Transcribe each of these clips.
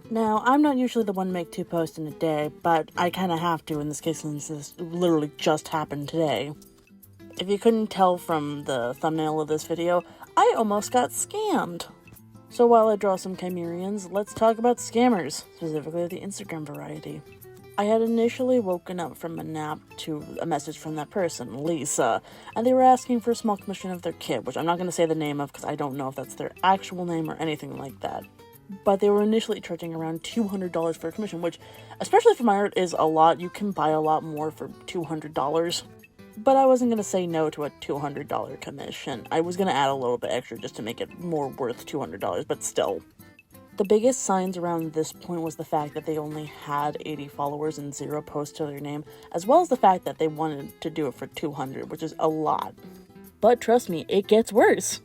Now, I'm not usually the one to make 2 posts in a day, but I kind of have to in this case since this literally just happened today. If you couldn't tell from the thumbnail of this video, I almost got scammed. So while I draw some Chimerians, let's talk about scammers, specifically the Instagram variety. I had initially woken up from a nap to a message from that person, Lisa, and they were asking for a small commission of their kid, which I'm not going to say the name of because I don't know if that's their actual name or anything like that. But they were initially charging around $200 for a commission, which, especially for my art, is a lot. You can buy a lot more for $200. But I wasn't going to say no to a $200 commission. I was going to add a little bit extra just to make it more worth $200, but still. The biggest signs around this point was the fact that they only had 80 followers and 0 posts to their name, as well as the fact that they wanted to do it for $200, which is a lot. But trust me, it gets worse.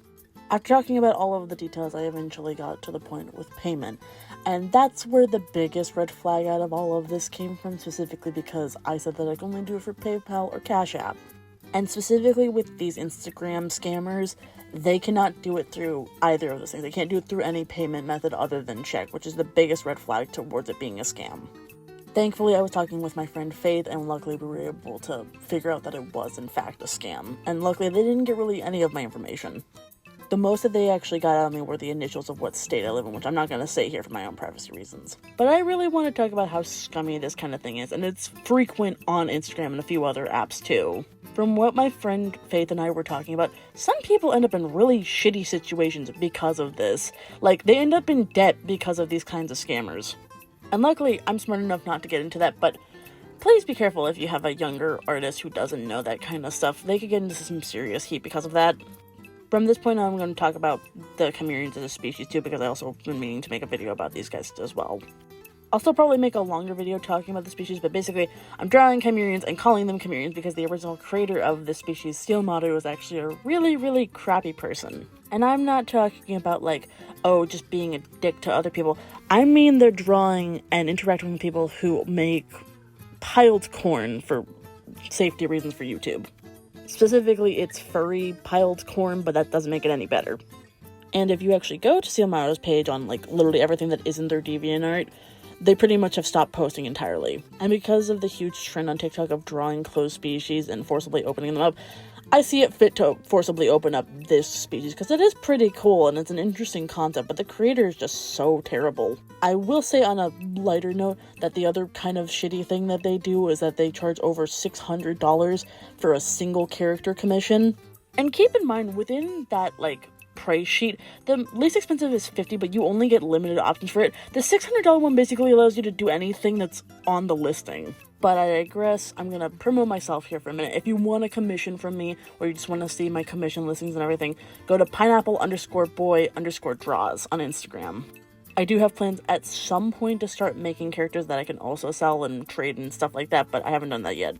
After talking about all of the details, I eventually got to the point with payment, and that's where the biggest red flag out of all of this came from, specifically because I said that I could only do it for PayPal or Cash App. And specifically with these Instagram scammers, they cannot do it through either of those things. They can't do it through any payment method other than check, which is the biggest red flag towards it being a scam. Thankfully, I was talking with my friend Faith, and luckily we were able to figure out that it was in fact a scam. And luckily they didn't get really any of my information. The most that they actually got out of me were the initials of what state I live in, which I'm not going to say here for my own privacy reasons. But I really want to talk about how scummy this kind of thing is, and it's frequent on Instagram and a few other apps too. From what my friend Faith and I were talking about, some people end up in really shitty situations because of this. Like, they end up in debt because of these kinds of scammers. And luckily, I'm smart enough not to get into that, but please be careful if you have a younger artist who doesn't know that kind of stuff. They could get into some serious heat because of that. From this point on, I'm going to talk about the Chimerians as a species too, because I also have been meaning to make a video about these guys as well. I'll still probably make a longer video talking about the species, but basically, I'm drawing Chimerians and calling them Chimerians because the original creator of this species, Steel Motto, was actually a really, really crappy person. And I'm not talking about, like, oh, just being a dick to other people. I mean they're drawing and interacting with people who make piled corn for safety reasons for YouTube. Specifically, it's furry piled corn, but that doesn't make it any better. And if you actually go to Steel Motto's page on, like, literally everything that isn't their DeviantArt, they pretty much have stopped posting entirely. And because of the huge trend on TikTok of drawing closed species and forcibly opening them up, I see it fit to forcibly open up this species because it is pretty cool and it's an interesting concept, but the creator is just so terrible. I will say on a lighter note that the other kind of shitty thing that they do is that they charge over $600 for a single character commission. And keep in mind, within that, like, price sheet, the least expensive is $50, but you only get limited options for it. The $600 one basically allows you to do anything that's on the listing. But I digress. I'm gonna promote myself here for a minute. If you want a commission from me, or you just want to see my commission listings and everything, go to pineapple_boy_draws on Instagram. I do have plans at some point to start making characters that I can also sell and trade and stuff like that, but I haven't done that yet.